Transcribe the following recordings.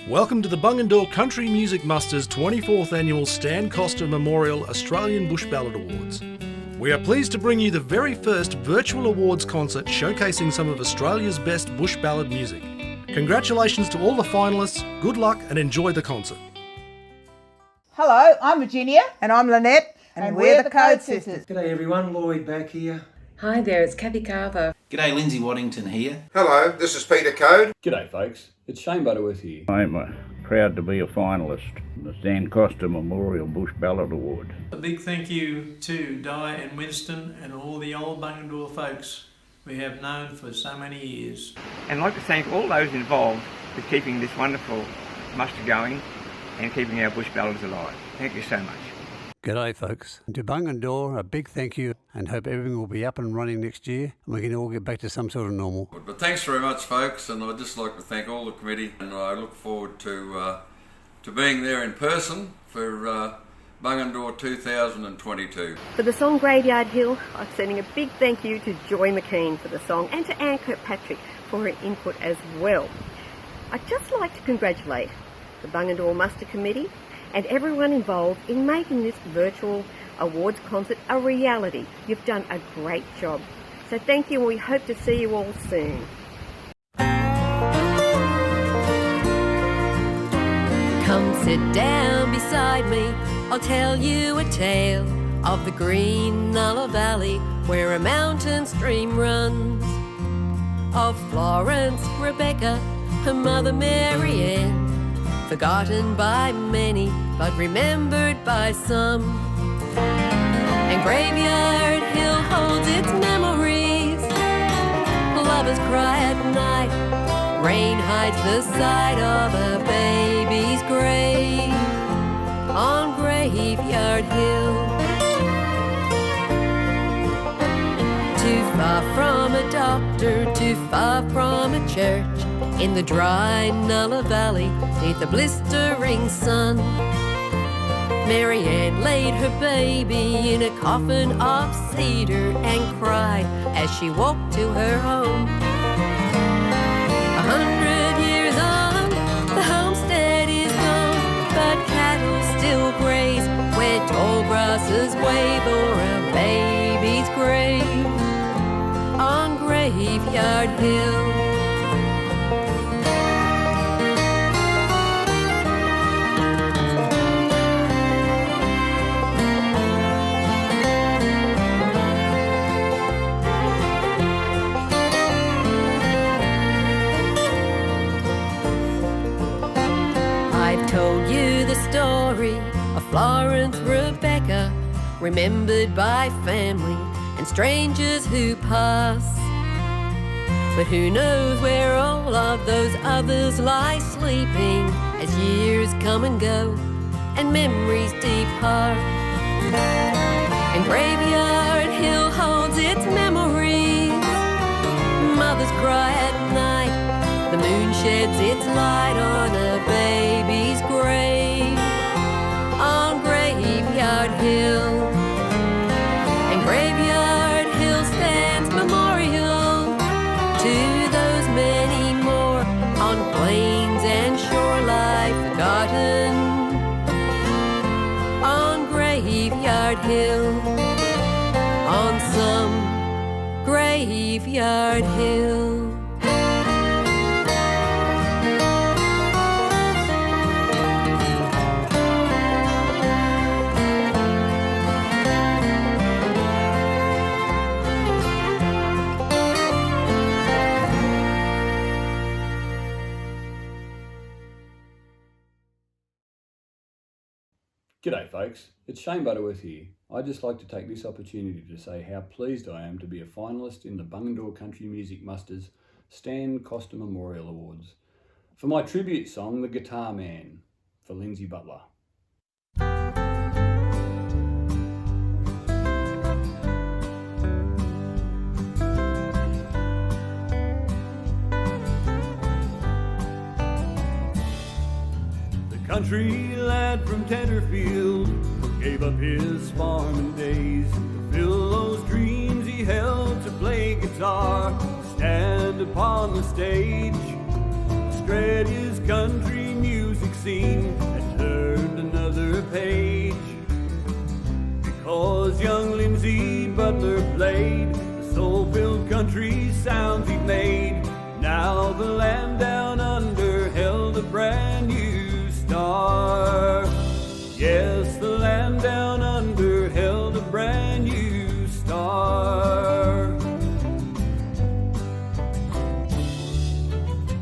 Welcome to the Bungendore Country Music Musters 24th Annual Stan Coster Memorial Australian Bush Ballad Awards. We are pleased to bring you the very first virtual awards concert showcasing some of Australia's best bush ballad music. Congratulations to all the finalists, good luck and enjoy the concert. Hello, I'm Virginia. And I'm Lynette, and we're the Code Sisters. G'day everyone, Lloyd back here. Hi there, it's Kathy Carver. G'day, Lindsay Waddington here. Hello, this is Peter Code. G'day folks, it's Shane Butterworth here. I'm proud to be a finalist in the Stan Coster Memorial Bush Ballad Award. A big thank you to Di and Winston and all the old Bungendore folks we have known for so many years. And I'd like to thank all those involved with keeping this wonderful muster going and keeping our bush ballads alive. Thank you so much. G'day folks. To Bungendore, a big thank you and hope everything will be up and running next year and we can all get back to some sort of normal. But thanks very much folks, and I'd just like to thank all the committee, and I look forward to being there in person for Bungendore 2022. For the song Graveyard Hill, I'm sending a big thank you to Joy McKean for the song and to Anne Kirkpatrick for her input as well. I'd just like to congratulate the Bungendore Muster Committee and everyone involved in making this virtual awards concert a reality. You've done a great job. So thank you, and we hope to see you all soon. Come sit down beside me, I'll tell you a tale of the green Nulla Valley where a mountain stream runs. Of Florence, Rebecca, her mother Marianne, forgotten by many, but remembered by some. And Graveyard Hill holds its memories. Lovers cry at night. Rain hides the sight of a baby's grave on Graveyard Hill. Too far from a doctor, too far from a church, in the dry Nulla Valley, neath the blistering sun, Marianne laid her baby in a coffin of cedar and cried as she walked to her home. 100 years on, the homestead is gone, but cattle still graze where tall grasses wave o'er a baby's grave on Graveyard Hill. Told you the story of Florence Rebecca, remembered by family and strangers who pass. But who knows where all of those others lie sleeping as years come and go and memories depart. And Graveyard Hill holds its memories. Mothers cry at night. The moon sheds its light on a baby's grave on Graveyard Hill. And Graveyard Hill stands memorial to those many more on plains and shore lie forgotten on Graveyard Hill, on some Graveyard Hill. G'day folks, it's Shane Butterworth here. I'd just like to take this opportunity to say how pleased I am to be a finalist in the Bungendore Country Music Musters Stan Coster Memorial Awards for my tribute song, The Guitar Man, for Lindsay Butler. Country lad from Tenterfield gave up his farming days to fill those dreams he held to play guitar, stand upon the stage, spread his country music scene had turned another page. Because young Lindsay Butler played the soul-filled country sounds he made. Now the land down under held a brand new star. Yes, the land down under held a brand new star.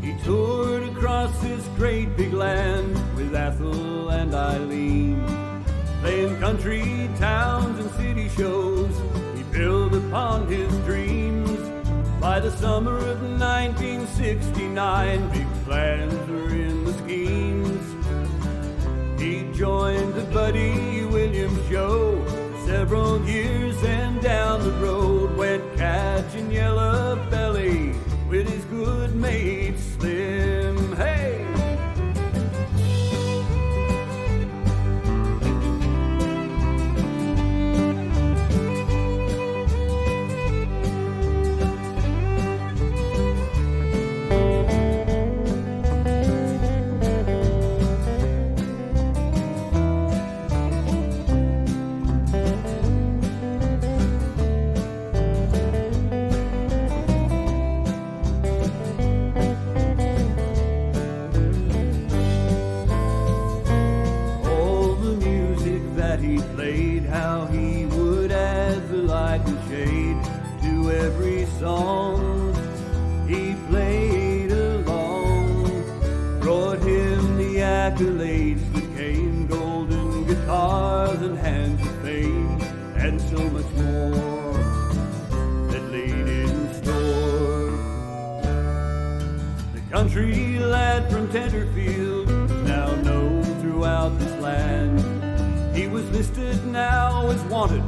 He toured across this great big land with Ethel and Eileen, playing country towns and city shows. He built upon his dreams. By the summer of 1969, big plans were in the schemes. He joined the Buddy Williams show for several years, and down the road went catching Yellow Belly with his good mate Slim. Hey! He played, how he would add the light and shade to every song he played along. Brought him the accolades that came, golden guitars and hands of fame, and so much more that laid in store. The country lad from Tenterfield is now known throughout this land. He was listed now as wanted,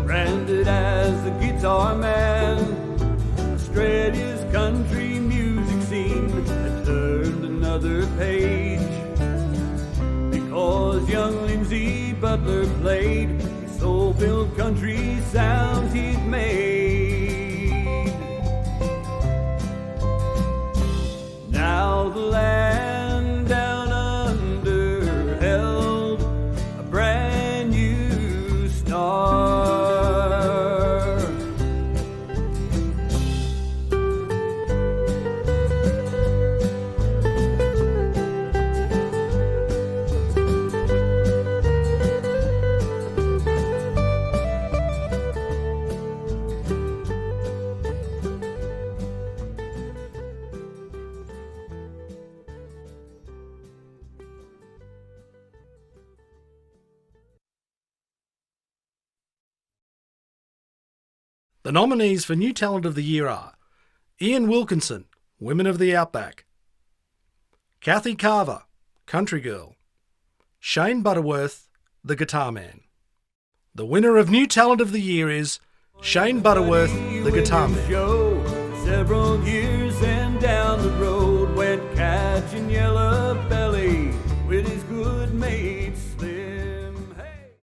branded as the guitar man. Australia's country music scene had turned another page. Because young Lindsay Butler played the soul-filled country sounds he'd made. Now the land down under held a brand new star. The nominees for New Talent of the Year are Ian Wilkinson, Women of the Outback; Kathy Carver, Country Girl; Shane Butterworth, The Guitar Man. The winner of New Talent of the Year is Shane Butterworth, The Guitar Man. Several years and down the road went catching Yellow Belly with his good mate Slim. Hey.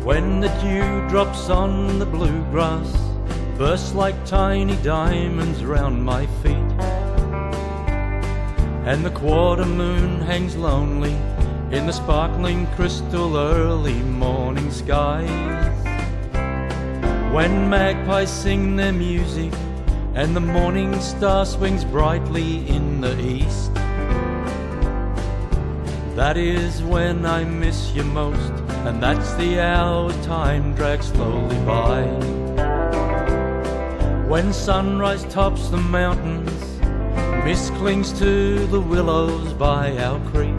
When the dew drops on the bluegrass, bursts like tiny diamonds round my feet, and the quarter moon hangs lonely in the sparkling crystal early morning skies. When magpies sing their music and the morning star swings brightly in the east, that is when I miss you most, and that's the hour time drags slowly by. When sunrise tops the mountains, mist clings to the willows by our creek,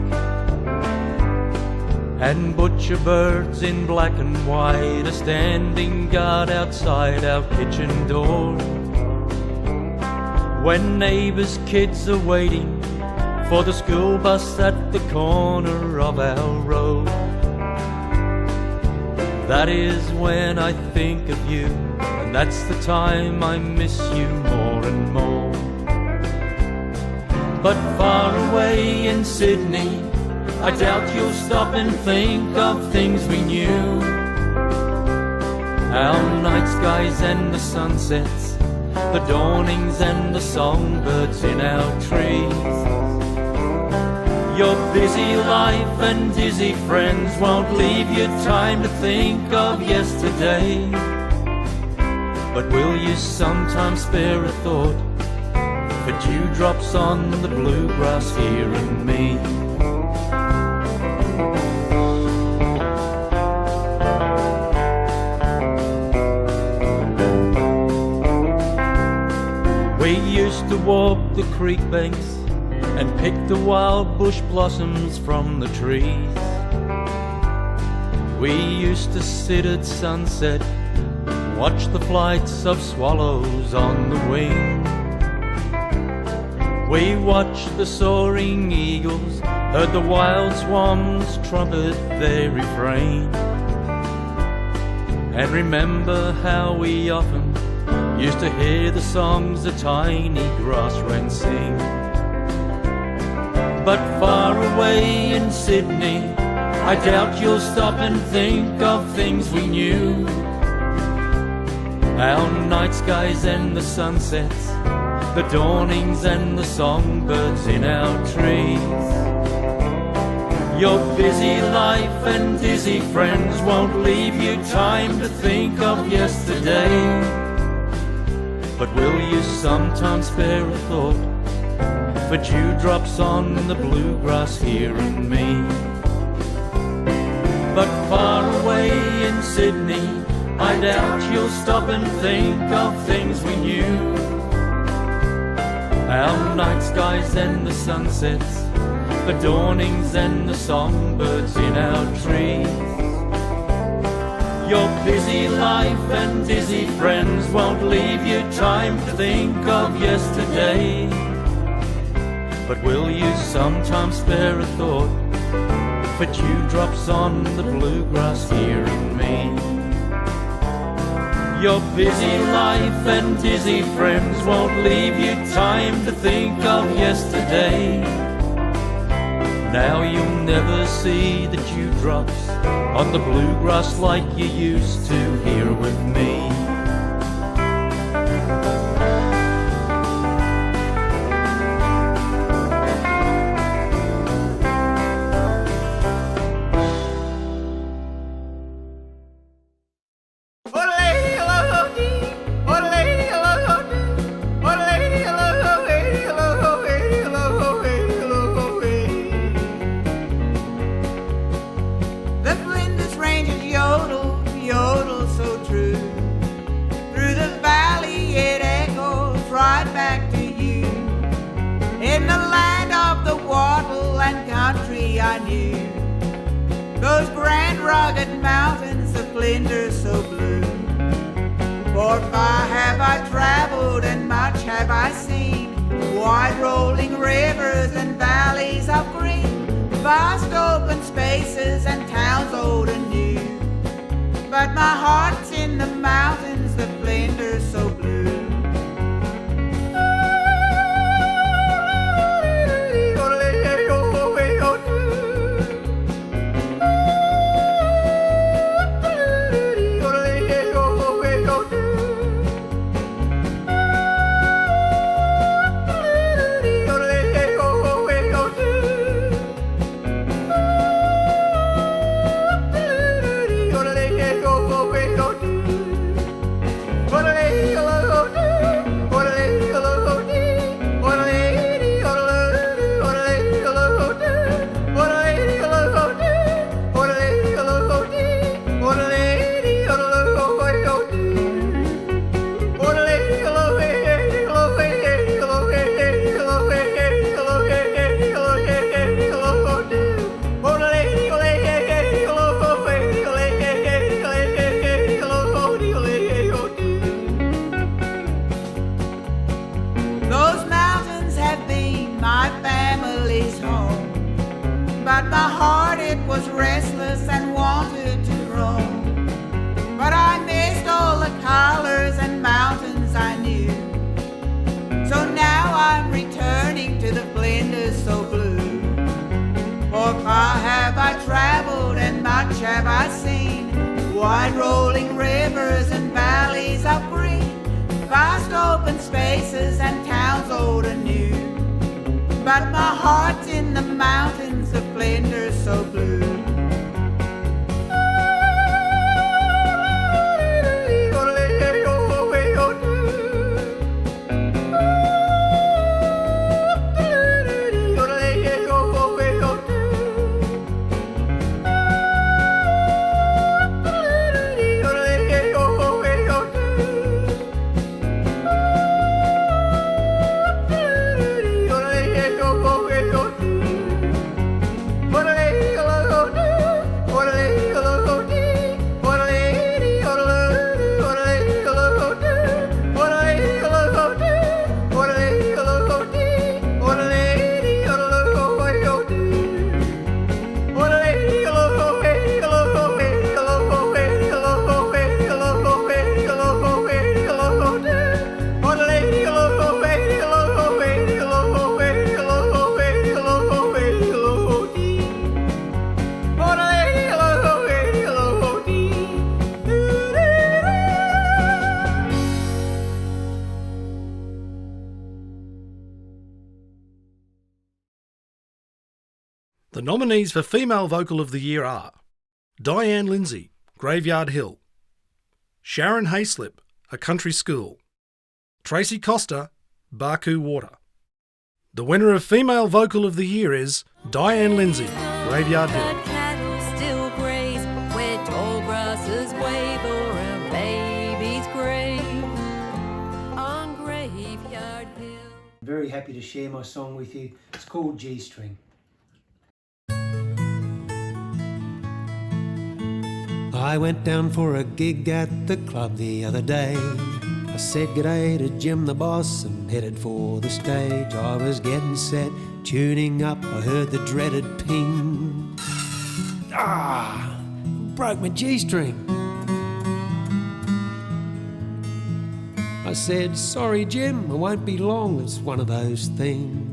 and butcher birds in black and white are standing guard outside our kitchen door. When neighbours' kids are waiting for the school bus at the corner of our road, that is when I think of you, and that's the time I miss you more and more. But far away in Sydney, I doubt you'll stop and think of things we knew. our night skies and the sunsets, the dawnings and the songbirds in our trees. Your busy life and dizzy friends won't leave you time to think of yesterday. But will you sometimes spare a thought for dewdrops on the bluegrass here and me? We used to walk the creek banks and pick the wild bush blossoms from the trees. We used to sit at sunset, watch the flights of swallows on the wing. We watched the soaring eagles, heard the wild swans trumpet their refrain, and remember how we often used to hear the songs the tiny grass wrens sing. But far away in Sydney, I doubt you'll stop and think of things we knew. Our night skies and the sunsets, the dawnings and the songbirds in our trees. Your busy life and dizzy friends won't leave you time to think of yesterday. But will you sometimes spare a thought for dewdrops on the bluegrass here and me? But far away in Sydney, I doubt you'll stop and think of things we knew. Our night skies and the sunsets, the dawnings and the songbirds in our trees. Your busy life and dizzy friends won't leave you time to think of yesterday. But will you sometimes spare a thought for dewdrops on the bluegrass here and me? Your busy life and dizzy friends won't leave you time to think of yesterday. Now you'll never see the dewdrops on the bluegrass like you used to here with me. I knew those grand rugged mountains of Flinders so blue. For far have I travelled and much have I seen, wide rolling rivers and valleys of green, vast open spaces and towns old and new. But my heart's in the mountains, the Flinders so blue. Go wide rolling rivers and valleys of green, vast open spaces and towns old and new. But my heart's in the mountains of Flinders so blue. The nominees for Female Vocal of the Year are Diane Lindsay, Graveyard Hill; Sharon Hayslip, A Country School; Tracy Costa, Baku Water. The winner of Female Vocal of the Year is Diane Lindsay, Graveyard Hill. Cattle still graze where tall grasses wave o'er a baby's grave on Graveyard Hill. Very happy to share my song with you. It's called G-String. I went down for a gig at the club the other day. I said g'day to Jim the boss and headed for the stage. I was getting set, tuning up, I heard the dreaded ping. Broke my G-string. I said, sorry Jim, I won't be long, it's one of those things.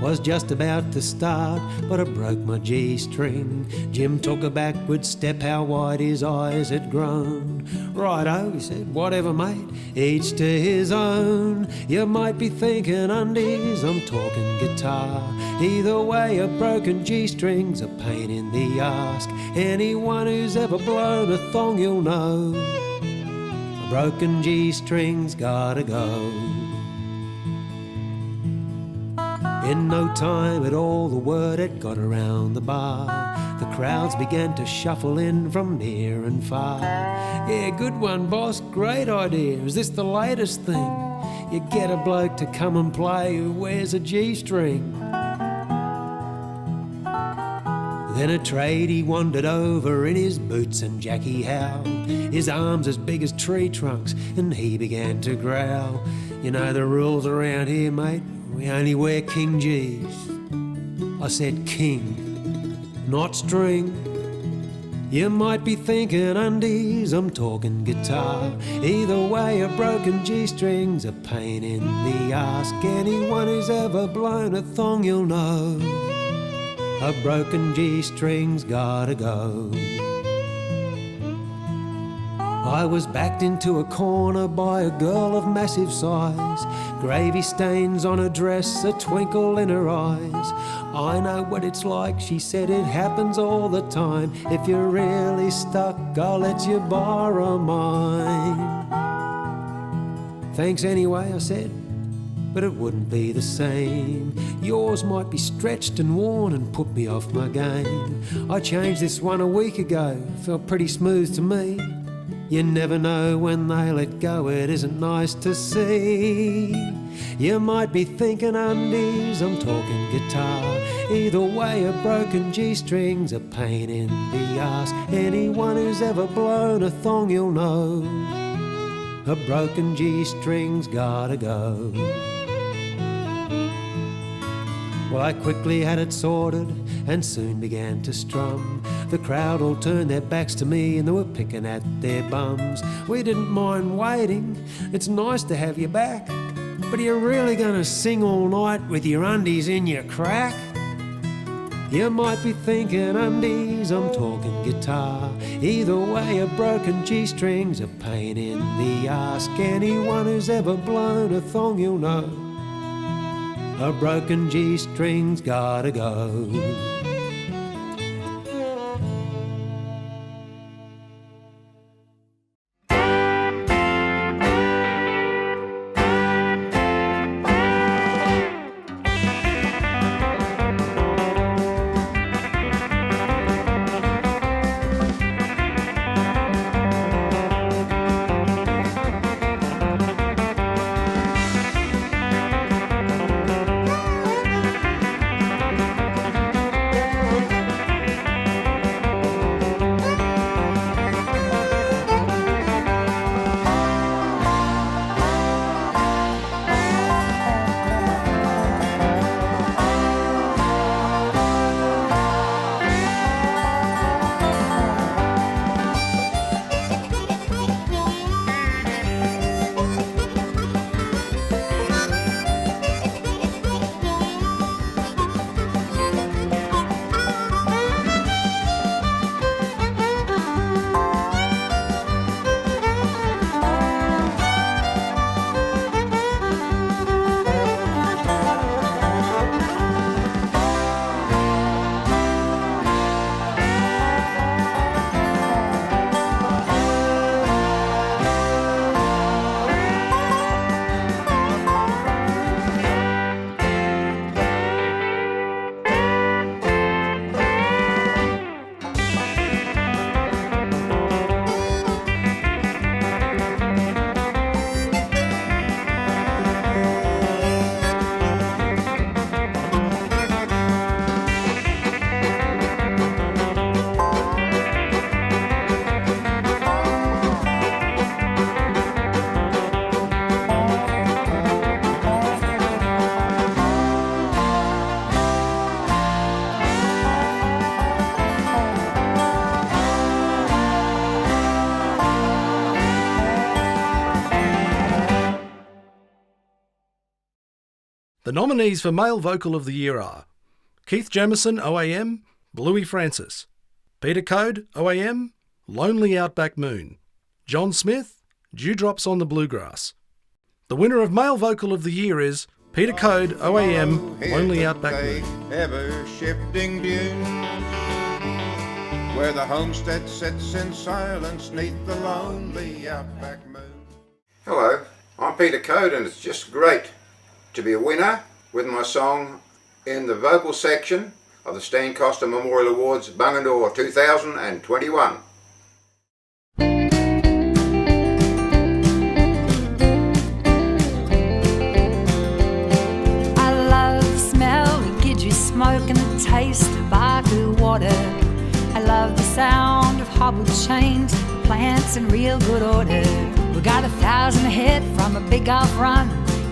Was just about to start, but I broke my G-string. Jim took a backward step, how wide his eyes had grown. Righto, he said, whatever mate, each to his own. You might be thinking undies, I'm talking guitar. Either way, a broken G-string's a pain in the arse. Anyone who's ever blown a thong, you'll know. A broken G-string's gotta go. In no time at all the word had got around the bar. The crowds began to shuffle in from near and far. Yeah, good one boss, great idea. Is this the latest thing? You get a bloke to come and play who wears a G-string. Then a tradie wandered over in his boots and Jackie howled, his arms as big as tree trunks, and he began to growl. You know the rules around here, mate. We only wear King G's. I said king, not string. You might be thinking undies, I'm talking guitar. Either way, a broken G-string's a pain in the arse. Anyone who's ever blown a thong, you'll know. A broken G-string's gotta go. I was backed into a corner by a girl of massive size. Gravy stains on her dress, a twinkle in her eyes. I know what it's like, she said, it happens all the time. If you're really stuck, I'll let you borrow mine. Thanks anyway, I said, but it wouldn't be the same. Yours might be stretched and worn and put me off my game. I changed this one a week ago, felt pretty smooth to me. You never know when they let go, it isn't nice to see. You might be thinking undies, I'm talking guitar. Either way, a broken G-string's a pain in the arse. Anyone who's ever blown a thong, you'll know. A broken G-string's gotta go. Well, I quickly had it sorted and soon began to strum. The crowd all turned their backs to me and they were picking at their bums. We didn't mind waiting, it's nice to have you back. But are you really gonna sing all night with your undies in your crack? You might be thinking undies, I'm talking guitar. Either way, a broken G-string's a pain in the ass. Anyone who's ever blown a thong, you'll know a broken G-string's gotta go. The nominees for Male Vocal of the Year are Keith Jamison, OAM, Bluey Francis; Peter Code, OAM, Lonely Outback Moon; John Smith, Dewdrops on the Bluegrass. The winner of Male Vocal of the Year is Peter Code, OAM, Lonely Outback Moon. Ever-shifting dunes, where the homestead sits in silence neath the lonely outback moon. Hello, I'm Peter Code, and it's just great to be a winner with my song in the vocal section of the Stan Costa Memorial Awards Bungendore 2021. I love the smell of Gidgee smoke and the taste of Baku water. I love the sound of hobbled chains, plants in real good order. We got 1,000 ahead from a big off run,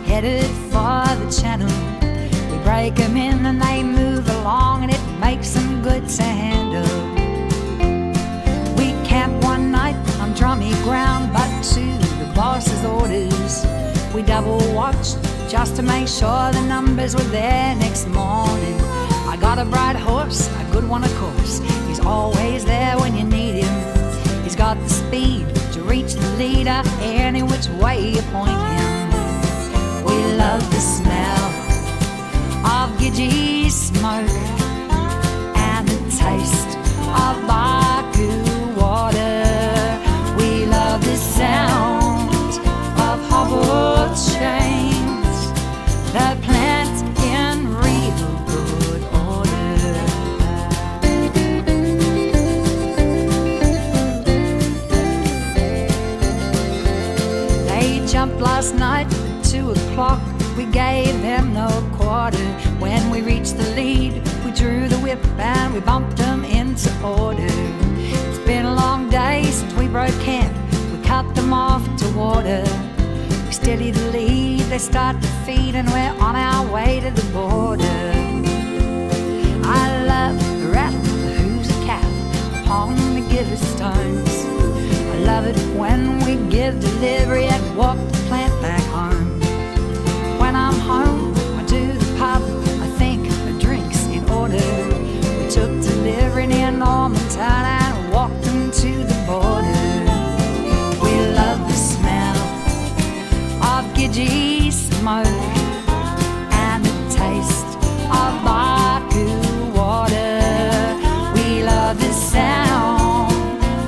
headed for the channel. We break them in and they move along, and it makes them good to handle. We camped one night on drummy ground, but to the boss's orders. We double watched just to make sure the numbers were there next morning. I got a bright horse, a good one of course. He's always there when you need him. He's got the speed to reach the leader any which way you point him. We love the smell of Gidgee smoke and the taste of Baku water. We love the sound of hobbled chains, the plants in real good order. They jumped last night at 2 o'clock. We gave them no quarter. When we reached the lead, we drew the whip and we bumped them into order. It's been a long day since we broke camp. We cut them off to water. We steady the lead, they start to feed, and we're on our way to the border. I love the rattle, the hooves of cattle upon the giver stones. I love it when we give delivery and walk the plant back home. When I'm home, I do the pub, I think the drinks in order. We took delivery near Normantown and smoke and the taste of Baku water. We love the sound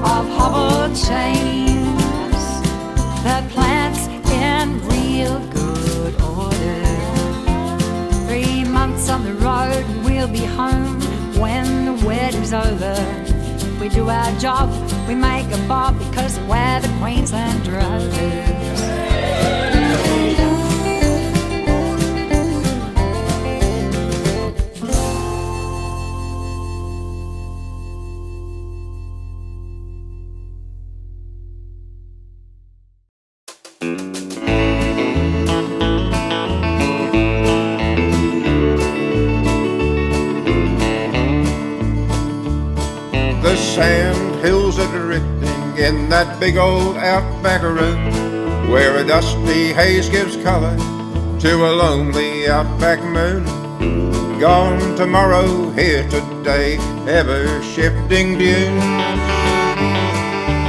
of hobbled chains, the plants in real good order. 3 months on the road and we'll be home when the wedding's over. We do our job, we make a bob because we're the Queensland Drovers. The sand hills are drifting in that big old outback room, where a dusty haze gives colour to a lonely outback moon. Gone tomorrow, here today, ever-shifting dunes,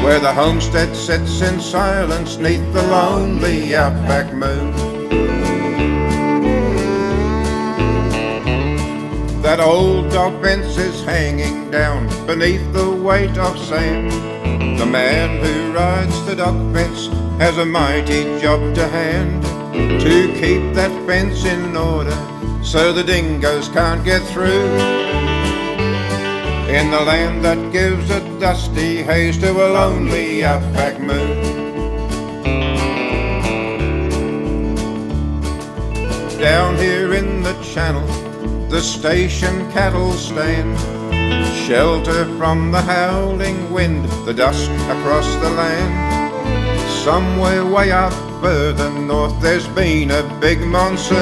where the homestead sits in silence neath the lonely outback moon. That old dog fence is hanging down beneath the weight of sand. The man who rides the dog fence has a mighty job to hand, to keep that fence in order so the dingoes can't get through. In the land that gives a dusty haze to a lonely outback moon. Down here in the channel, the station cattle stand, shelter from the howling wind, the dust across the land. Somewhere way up further north there's been a big monsoon.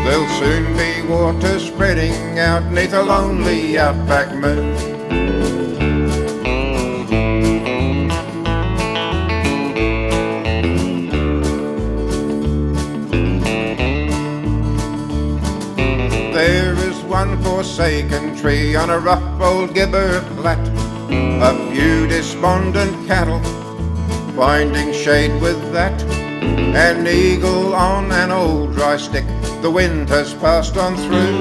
There'll soon be water spreading out neath a lonely outback moon. There is one forsaken tree on a rough old gibber flat, a few despondent cattle finding shade with that. An eagle on an old dry stick the wind has passed on through,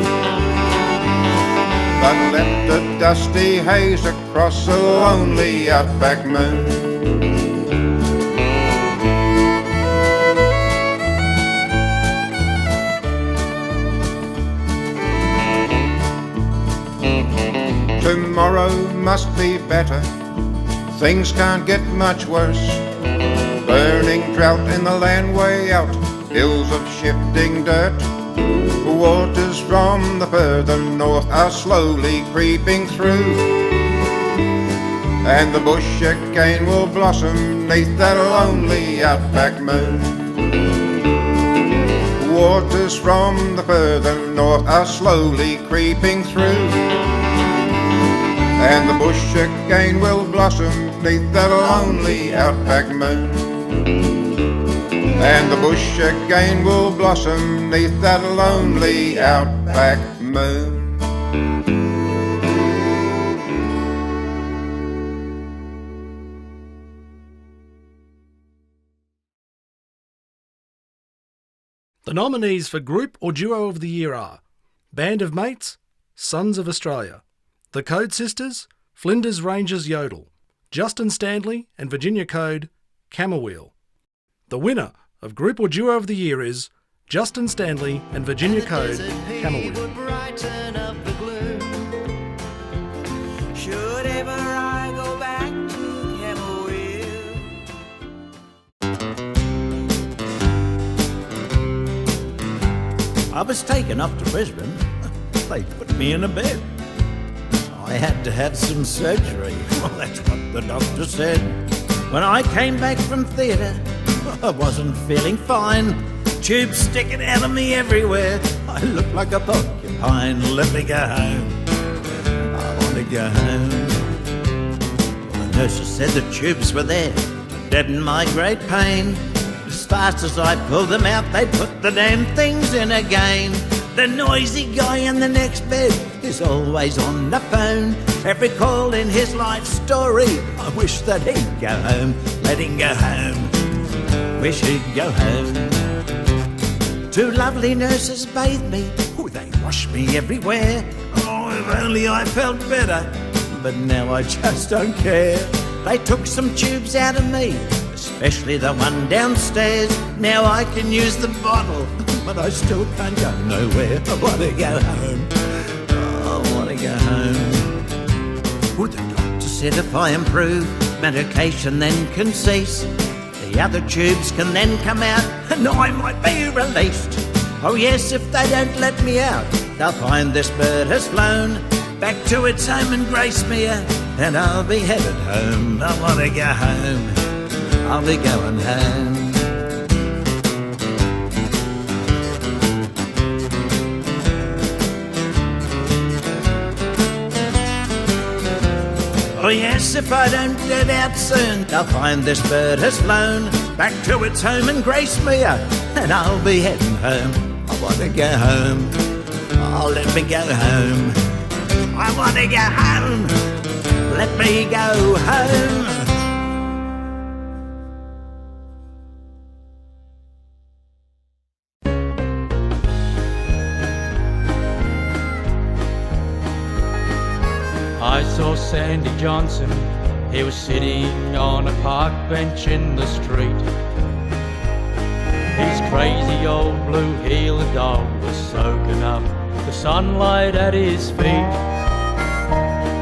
but left a dusty haze across a lonely outback moon. Tomorrow must be better, things can't get much worse. Burning drought in the land way out, hills of shifting dirt. Waters from the further north are slowly creeping through, and the bush again will blossom neath that lonely outback moon. Waters from the further north are slowly creeping through, and the bush again will blossom neath that lonely outback moon. And the bush again will blossom neath that lonely outback moon. The nominees for Group or Duo of the Year are Band of Mates, Sons of Australia, The Code Sisters, Flinders Rangers Yodel, Justin Stanley and Virginia Code, Cammerwheel. The winner of Group or Duo of the Year is Justin Stanley and Virginia Code, Cammerwheel. Should ever I go back to Cammerwheel? I was taken up to Brisbane. They put me in a bed. I had to have some surgery. Well, that's what the doctor said. When I came back from theatre, I wasn't feeling fine. Tubes sticking out of me everywhere. I looked like a porcupine. Let me go home. I want to go home. Well, the nurses said the tubes were there to deaden my great pain. As fast as I pulled them out, they put the damn things in again. The noisy guy in the next bed is always on the phone. Every call in his life story, I wish that he'd go home. Let him go home. we should go home. 2 lovely nurses bathed me, oh, they washed me everywhere. Oh, if only I felt better, but now I just don't care. They took some tubes out of me, especially the one downstairs. Now I can use the bottle, but I still can't go nowhere. I want to go home. Oh, I want to go home. Well, the doctor said if I improve, medication then can cease. The other tubes can then come out and I might be released. Oh yes, if they don't let me out, they'll find this bird has flown back to its home and grace me, and I'll be headed home. I want to go home. I'll be going home. Oh yes, if I don't get out soon, they'll find this bird has flown back to its home and grace me, and I'll be heading home. I want to go home. Oh, let me go home. I want to go home. Let me go home. I saw Sandy Johnson, he was sitting on a park bench in the street. His crazy old blue-heeled dog was soaking up the sunlight at his feet.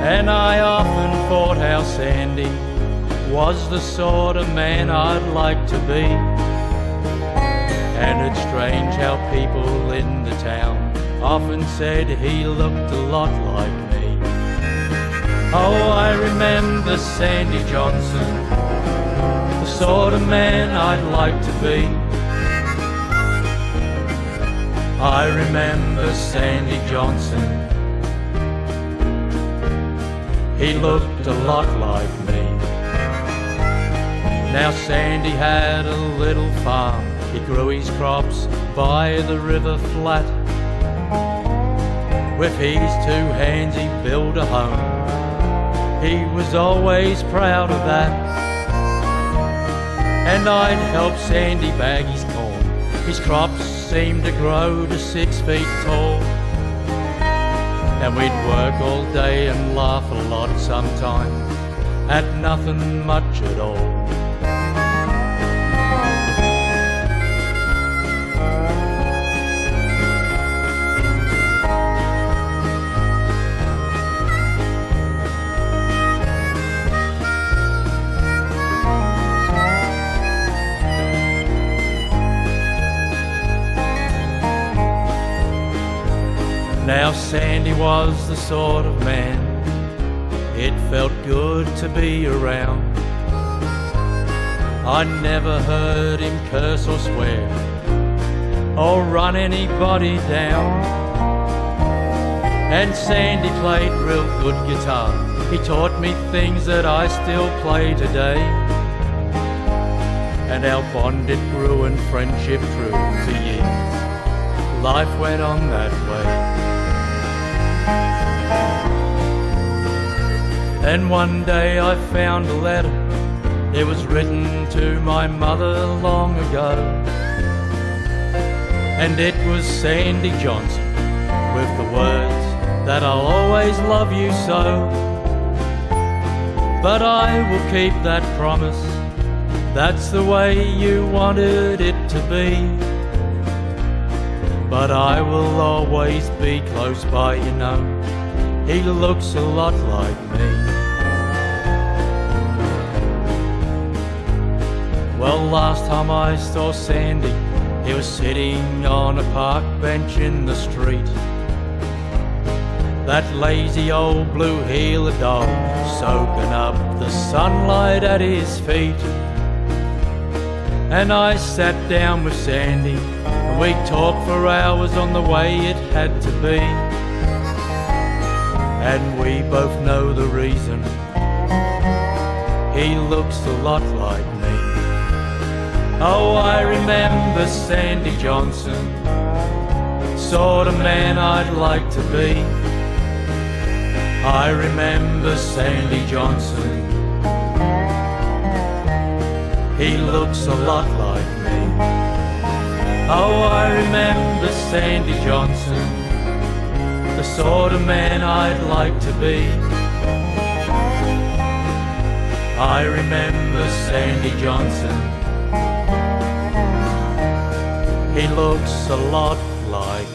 And I often thought how Sandy was the sort of man I'd like to be. And it's strange how people in the town often said he looked a lot like me. Oh, I remember Sandy Johnson, the sort of man I'd like to be. I remember Sandy Johnson, he looked a lot like me. Now Sandy had a little farm, he grew his crops by the river flat. With his 2 hands he built a home, he was always proud of that. And I'd help Sandy bag his corn, his crops seemed to grow to 6 feet tall. And we'd work all day and laugh a lot sometimes at nothing much at all. Now Sandy was the sort of man it felt good to be around. I never heard him curse or swear or run anybody down. And Sandy played real good guitar, he taught me things that I still play today. And our bond it grew and friendship grew for years. Life went on that way. Then one day I found a letter, it was written to my mother long ago. And it was Sandy Johnson with the words that I'll always love you so. But I will keep that promise, that's the way you wanted it to be. But I will always be close by, you know, he looks a lot like me. Well, last time I saw Sandy, he was sitting on a park bench in the street. That lazy old blue-heeled dog soaking up the sunlight at his feet. And I sat down with Sandy and we talked for hours on the way it had to be. And we both know the reason, he looks a lot like me. Oh, I remember Sandy Johnson, sort of man I'd like to be. I remember Sandy Johnson, he looks a lot like me. Oh, I remember Sandy Johnson, the sort of man I'd like to be. I remember Sandy Johnson, he looks a lot like me.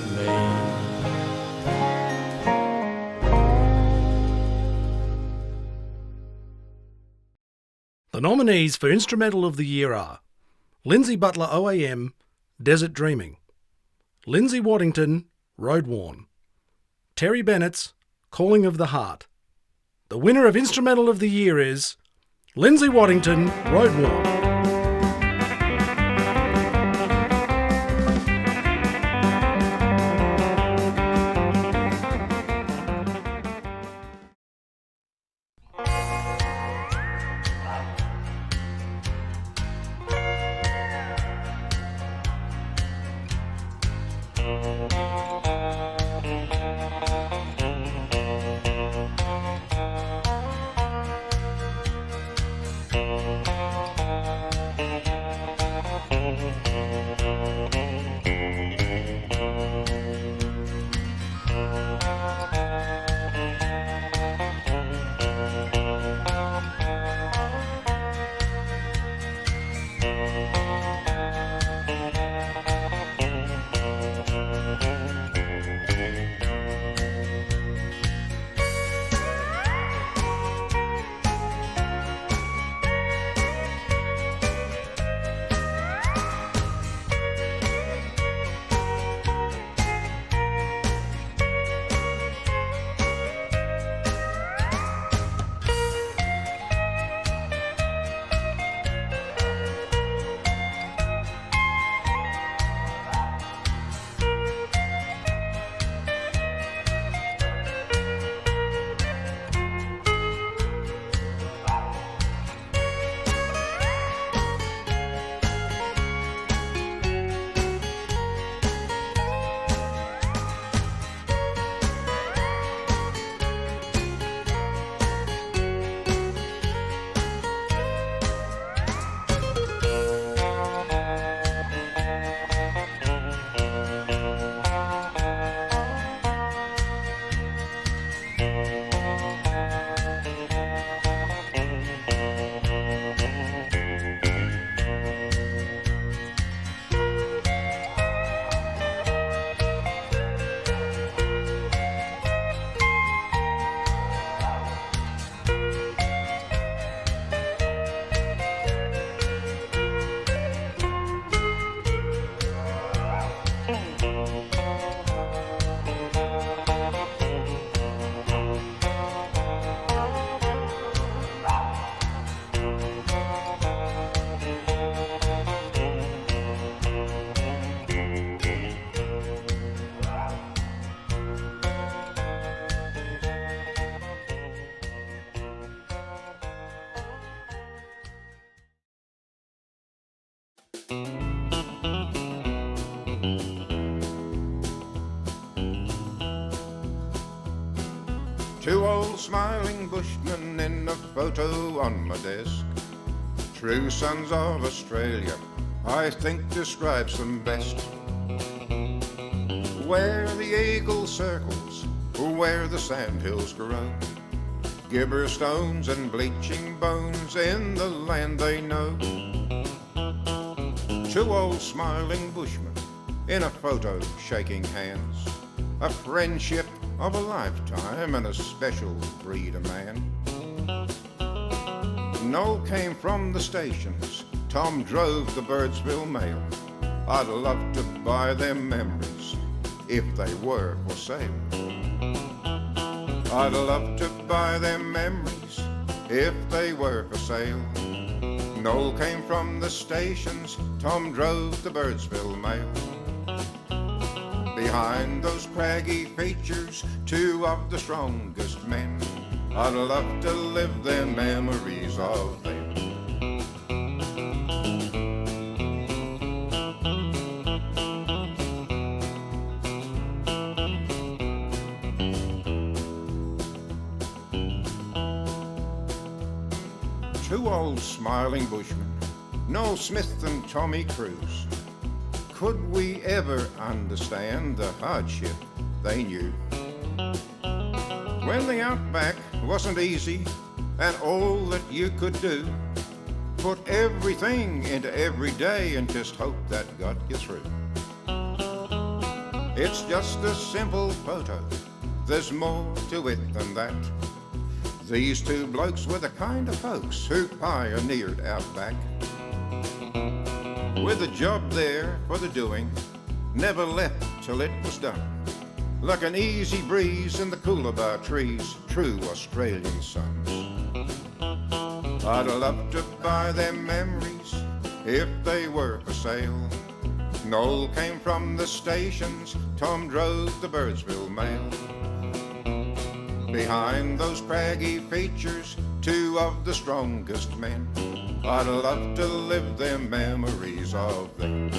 The nominees for Instrumental of the Year are Lindsay Butler OAM, Desert Dreaming; Lindsay Waddington, Road Worn; Terry Bennett's Calling of the Heart. The winner of Instrumental of the Year is Lindsay Waddington, Road Worn. Two old smiling bushmen in a photo on my desk. True sons of Australia, I think describes them best. Where the eagle circles, where the sandhills grow, gibber stones and bleaching bones in the land they know. Two old smiling bushmen in a photo shaking hands, a friendship of a lifetime and a special breed of man. Noel came from the stations, Tom drove the Birdsville mail. I'd love to buy them memories if they were for sale. I'd love to buy them memories if they were for sale. Noel came from the stations, Tom drove the Birdsville mail. Behind those craggy features, two of the strongest men, I'd love to live their memories of them. Two old smiling bushmen Noel Smith and Tommy Cruise. Could we ever understand the hardship they knew? When the outback wasn't easy and all that you could do, put everything into every day and just hope that got you through. It's just a simple photo, there's more to it than that. These two blokes were the kind of folks who pioneered outback. With a job there for the doing, never left till it was done. Like an easy breeze in the Coolabah trees, true Australian sons. I'd love to buy them memories if they were for sale. Noel came from the stations, Tom drove the Birdsville mail. Behind those craggy features, two of the strongest men, I'd love to live them memories of them.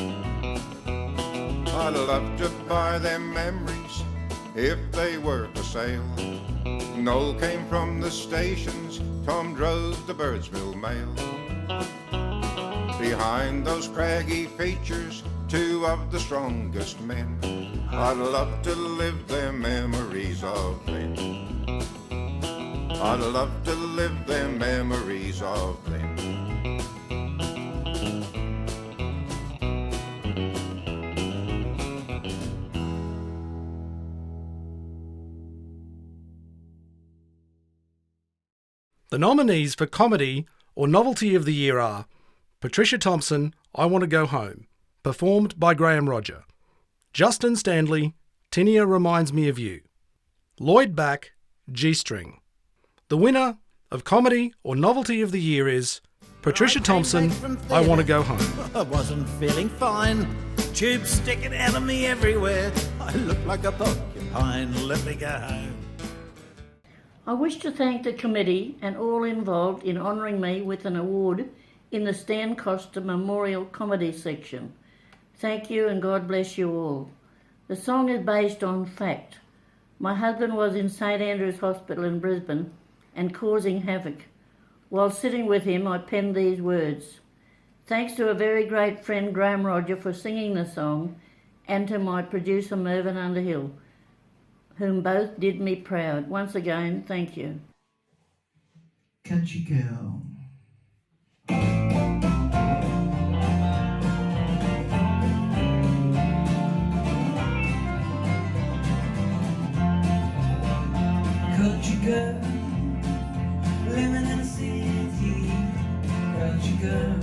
I'd love to buy them memories if they were for sale. Noel came from the stations, Tom drove the Birdsville mail. Behind those craggy features, two of the strongest men, I'd love to live their memories of them. I'd love to live their memories of them. The nominees for Comedy or Novelty of the Year are Patricia Thompson, I Want to Go Home, performed by Graham Roger. Justin Stanley, Tinia Reminds Me of You. Lloyd Back, G-String. The winner of Comedy or Novelty of the Year is Patricia Thompson, I Want to Go Home. I wasn't feeling fine, tubes sticking out of me everywhere. I looked like a porcupine, let me go home. I wish to thank the committee and all involved in honouring me with an award in the Stan Costa Memorial Comedy section. Thank you and God bless you all. The song is based on fact. My husband was in St Andrew's Hospital in Brisbane and causing havoc. While sitting with him, I penned these words. Thanks to a very great friend, Graham Roger, for singing the song, and to my producer, Mervyn Underhill, whom both did me proud. Once again, thank you. Country girl. Country girl, living in a city. Country girl,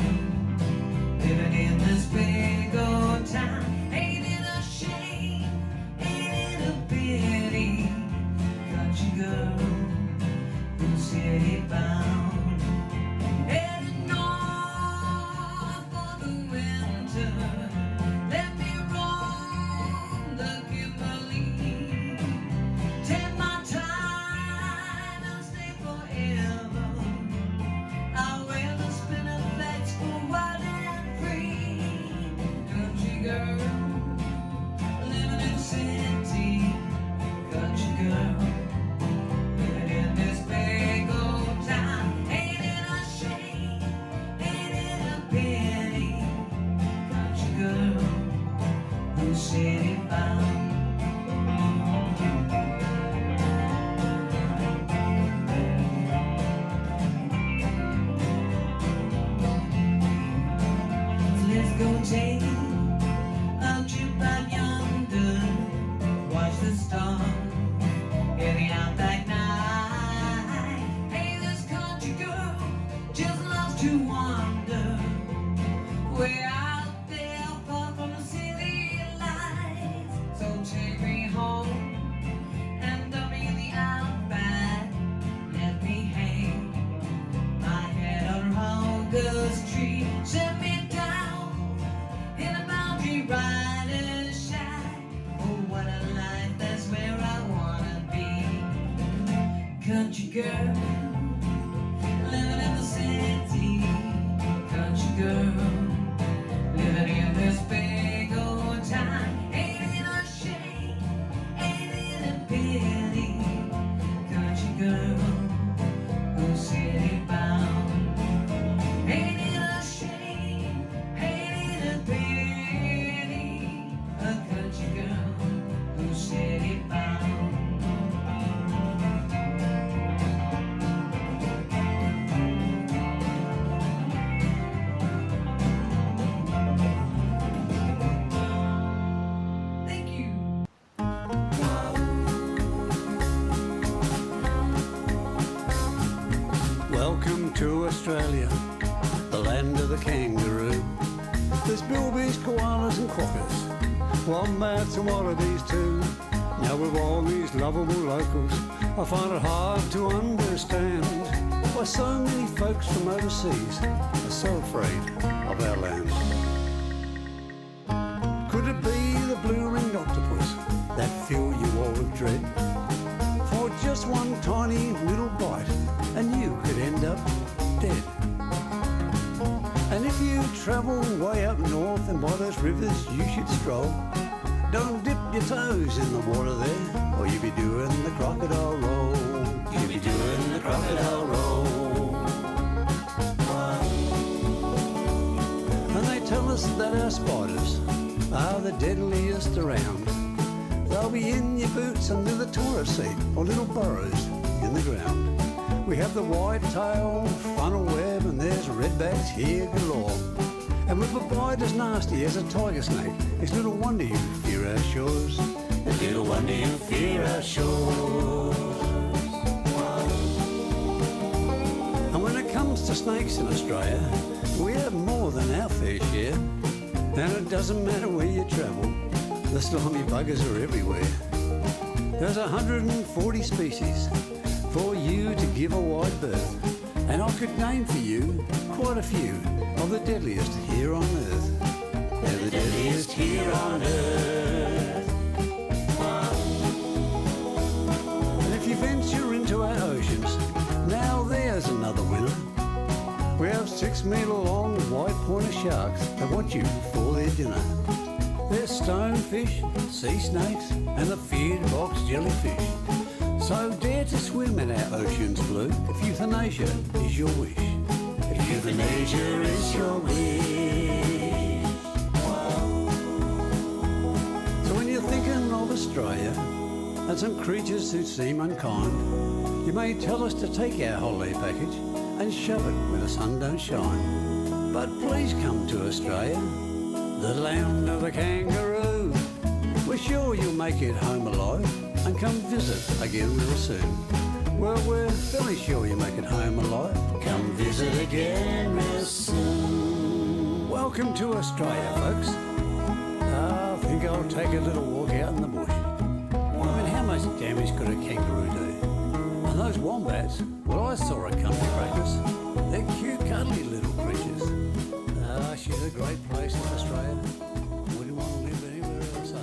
living in this big old town. Ain't it a shame? Ain't it a pity? Country girl, who's city bound, headed north for the winter. Let me roam the Kimberley. Take my time and stay forever. I'll wear the spinning flags for wild and free. Country girl, living in the city. Country girl, living in this big old town. Ain't it a shame? Ain't it a pity? Country girl, who's city bound. Let's go take a trip out yonder, watch the stars in the outback night. Hey, this country girl just loves to wander, way out there far from the city lights. So take me home and dump me in the outback. Let me hang my head on a honker's tree. Set me down in a boundary rider's shack. Oh, what a life, that's where I wanna be. Country girl, living in the city. Country girl, living in this big old town. Ain't it a shame? Ain't it a pity? Country girl, who's city bound. Ain't it a shame? Australia, the land of the kangaroo. There's bilbies, koalas and quokkas, wombats and wallabies too. Now with all these lovable locals, I find it hard to understand why so many folks from overseas are so afraid of our land. Could it be the blue-ringed octopus that fill you all with dread? For just one tiny little bite and you could end up dead. And if you travel way up north and by those rivers you should stroll, don't dip your toes in the water there, or you'll be doing the crocodile roll. You'll be doing the crocodile roll. And they tell us that our spiders are the deadliest around. They'll be in your boots under the toilet seat, or little burrows in the ground. We have the white-tailed funnel web, and there's redbacks here galore. And with a bite as nasty as a tiger snake, it's little wonder you fear our shores. It's little wonder you fear our shores. And when it comes to snakes in Australia, we have more than our fair share. And it doesn't matter where you travel, the slimy buggers are everywhere. There's 140 species for you to give a wide berth. And I could name for you quite a few of the deadliest here on earth. They're the deadliest here on earth. And if you venture into our oceans, now there's another winner. We have 6 metre long white pointer sharks that want you for their dinner. There's stonefish, sea snakes and the feared box jellyfish. So dare to swim in our oceans blue if euthanasia is your wish. If euthanasia is your wish. So when you're thinking of Australia and some creatures who seem unkind, you may tell us to take our holiday package and shove it where the sun don't shine. But please come to Australia, the land of the kangaroo. We're sure you'll make it home alive and come visit again real soon. Well, we're fairly sure you'll make it home alive. Come visit again real soon. Welcome to Australia, folks. I think I'll take a little walk out in the bush. I mean, how much damage could a kangaroo do? And those wombats, well, I saw a country practice. They're cute, cuddly little creatures. She's a great place in Australia. Wouldn't want to live anywhere else, eh?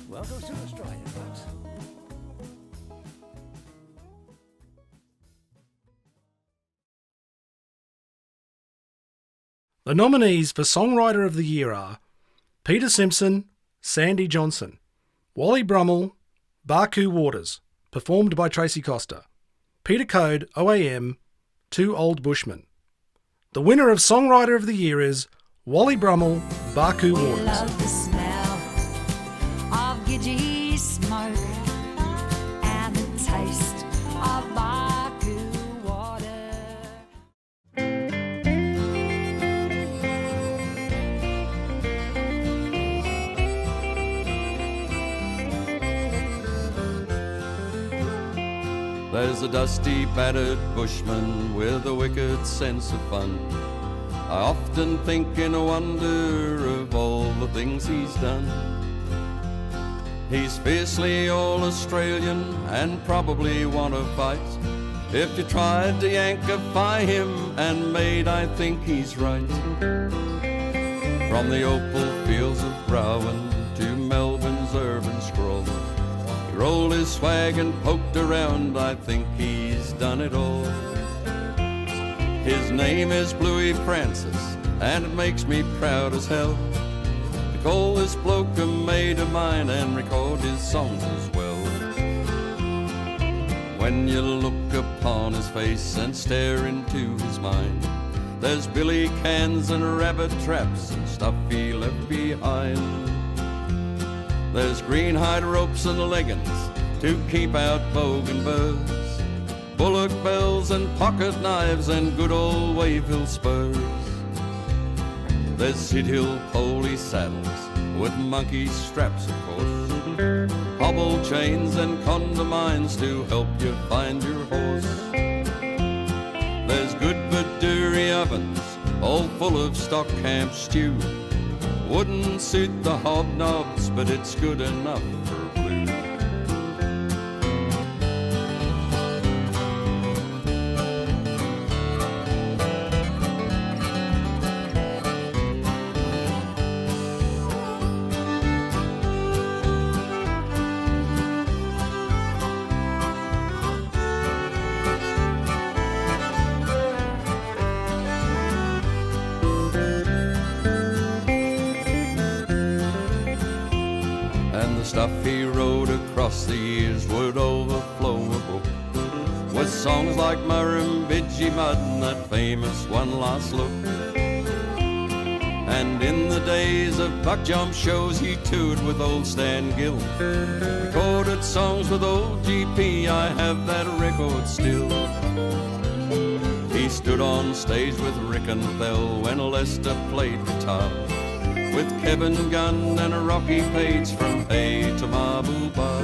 Welcome to Australia, folks. The nominees for Songwriter of the Year are Peter Simpson, Sandy Johnson, Wally Brummel, Barcoo Waters, performed by Tracy Costa, Peter Code, OAM, Two Old Bushmen. The winner of Songwriter of the Year is Wally Brummel, Barcoo Waters. Love the smell of Gidgee smoke and the taste of Barcoo water. There's a dusty, battered bushman with a wicked sense of fun. I often think in wonder of all the things he's done. He's fiercely all Australian and probably wanna fight. If you tried to yankify him, and mate, I think he's right. From the opal fields of Browen to Melbourne's urban scroll, he rolled his swag and poked around, I think he's done it all. His name is Bluey Francis, and it makes me proud as hell to call this bloke a mate of mine and record his songs as well. When you look upon his face and stare into his mind, there's billy cans and rabbit traps and stuff he left behind. There's greenhide ropes and leggings to keep out bogan birds, bullock bells and pocket knives and good old Waveville spurs. There's Sid Hill Poley saddles with monkey straps, of course, hobble chains and condamines to help you find your horse. There's good but dairy ovens, all full of stock camp stew. Wouldn't suit the hobnobs, but it's good enough for blue. Stuff he wrote across the years would overflow a book, with songs like Murrumbidgee Mud and that famous One Last Look. And in the days of buck jump shows he toured with old Stan Gill, recorded songs with old GP, I have that record still. He stood on stage with Rick and Thel when Lester played guitar, with Kevin Gunn and Rocky Page from Hay to Marble Bar.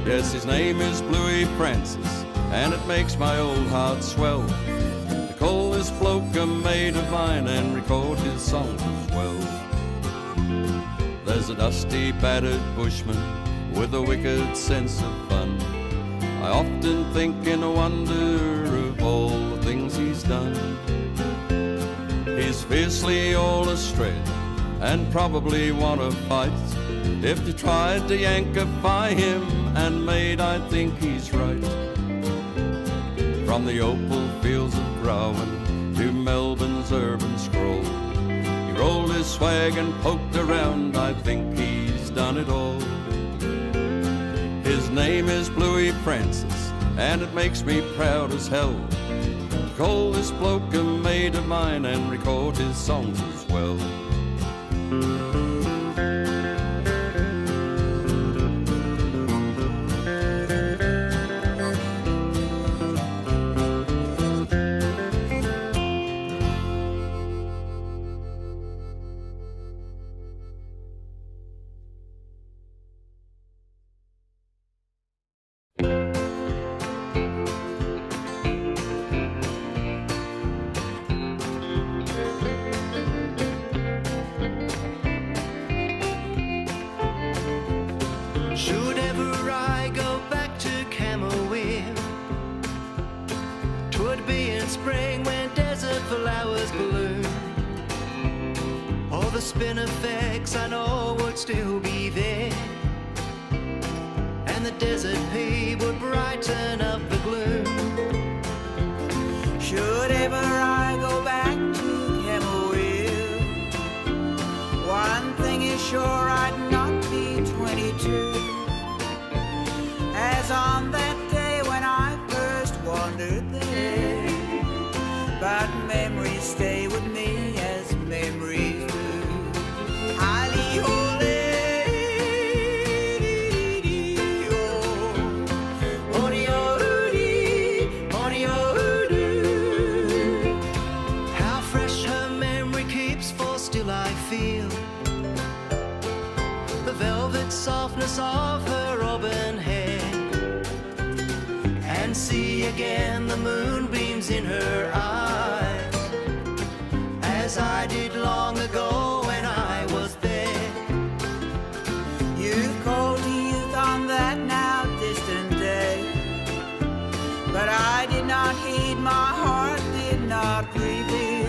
Yes, his name is Bluey Francis, and it makes my old heart swell to call this bloke a mate of mine and record his songs as well. There's a dusty, battered bushman with a wicked sense of fun. I often think and wonder of all the things he's done. He's fiercely all astray and probably wanna fight. If they tried to yankify him, and mate, I think he's right. From the opal fields of Growan to Melbourne's urban scroll, he rolled his swag and poked around, I think he's done it all. His name is Bluey Francis, and it makes me proud as hell to call this bloke a mate of mine and record his songs as well. Spinifex I know would still be there, and the desert pea would brighten up the gloom. Should ever I go back to Camberwell, one thing is sure, I'd not be 22, as on that day when I first wandered there. But memories stay with me as memories do. How fresh her memory keeps, for still I feel the velvet softness of her auburn hair, and see again the moonbeams in her eyes, as I did long ago when I was there. Youth called to youth on that now distant day, but I did not heed, my heart did not reveal.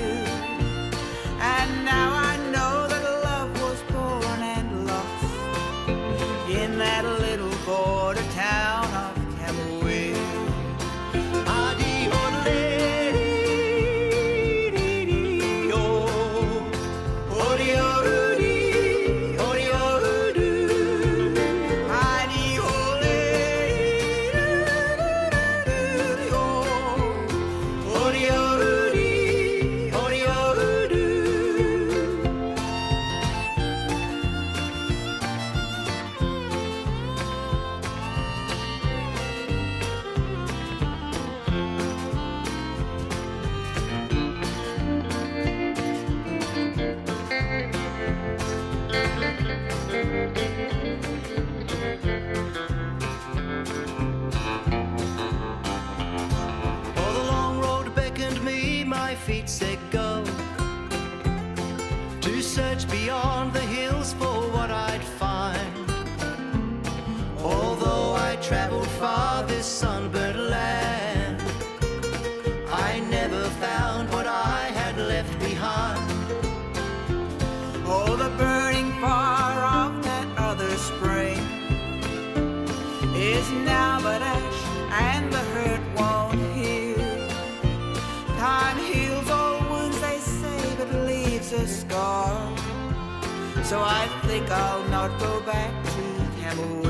And now I know that love was born and lost in that little border town of Camberwell. to search beyond the hills for what I'd find. Although I travelled far this sunburnt land, I never found what I had left behind. Oh, the burning fire of that other spring is now but ash, and the hurt won't heal. Time heals all wounds, they say, but leaves a scar. So I think I'll not go back to Camberwell.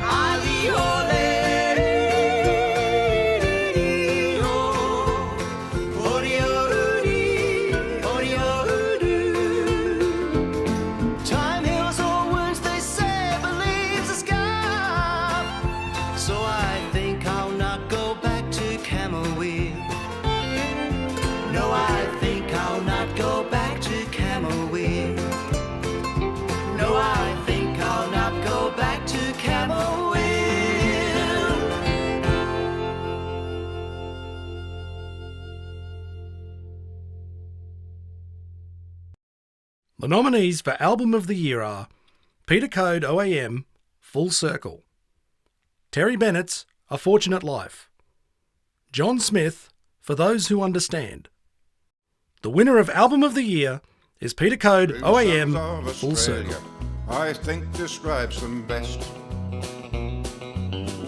Ali ole. The nominees for Album of the Year are Peter Code OAM, Full Circle, Terry Bennett's A Fortunate Life, John Smith, For Those Who Understand. The winner of Album of the Year is Peter Code OAM, Full Circle. I think describes them best.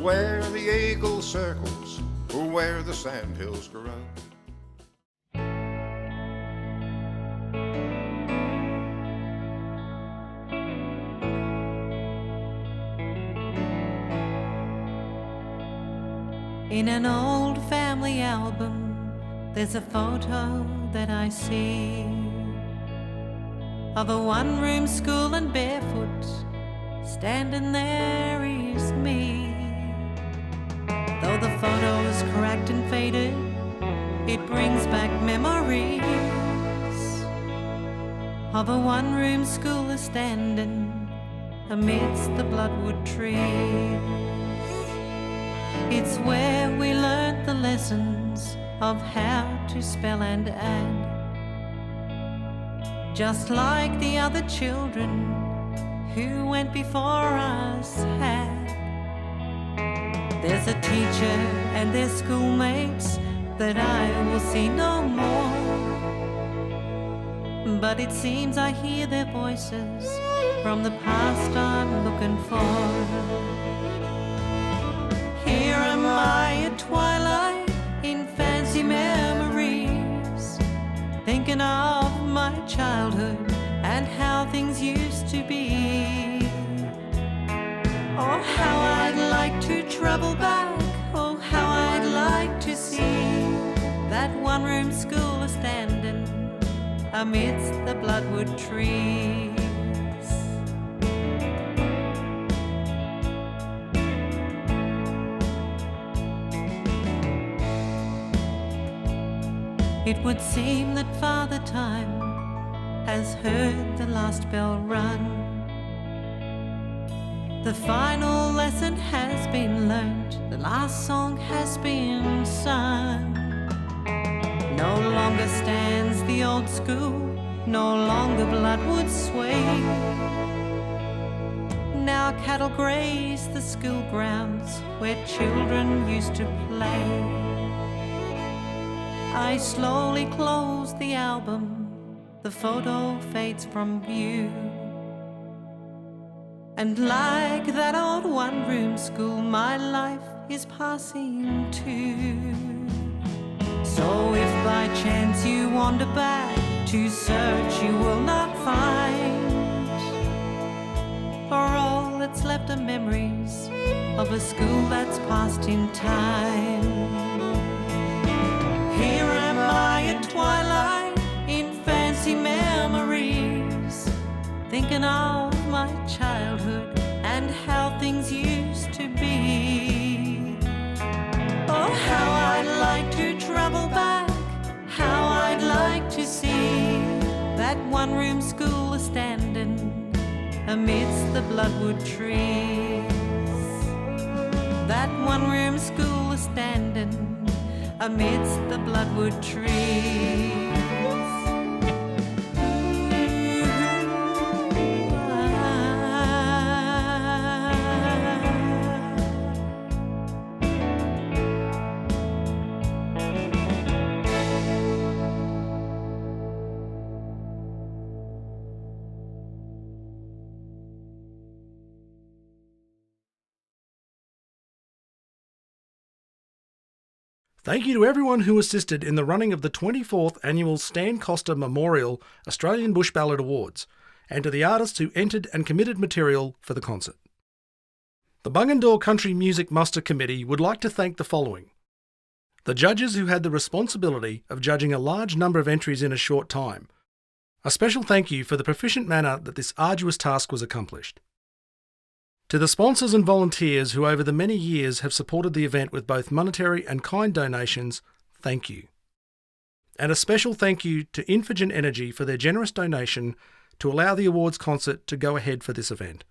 Where the eagle circles, where the sandhills grow. In an old family album, there's a photo that I see of a one-room school, and barefoot, standing there is me. Though the photo's cracked and faded, it brings back memories of a one-room school standing amidst the bloodwood trees. It's where we learnt the lessons of how to spell and add, just like the other children who went before us had. There's a teacher and their schoolmates that I will see no more, but it seems I hear their voices from the past I'm looking for. Here am I at twilight in fancy memories, thinking of my childhood and how things used to be. Oh, how I'd like to travel back, oh, how I'd like to see that one-room school standing amidst the bloodwood trees. It would seem that Father Time has heard the last bell rung. The final lesson has been learnt, the last song has been sung. No longer stands the old school, no longer bloodwood sway. Now cattle graze the school grounds where children used to play. I slowly close the album, the photo fades from view. And like that old one-room school, my life is passing too. So if by chance you wander back to search, you will not find, for all that's left are memories of a school that's passed in time. Here am I at twilight in fancy memories, thinking of my childhood and how things used to be. Oh, how I'd like to travel back, how I'd like to see that one-room school standing amidst the bloodwood trees. That one-room school standing amidst the bloodwood trees. Thank you to everyone who assisted in the running of the 24th Annual Stan Coster Memorial Australian Bush Ballad Awards, and to the artists who entered and committed material for the concert. The Bungendore Country Music Muster Committee would like to thank the following: the judges who had the responsibility of judging a large number of entries in a short time. A special thank you for the proficient manner that this arduous task was accomplished. To the sponsors and volunteers who over the many years have supported the event with both monetary and kind donations, thank you. And a special thank you to Infigen Energy for their generous donation to allow the awards concert to go ahead for this event.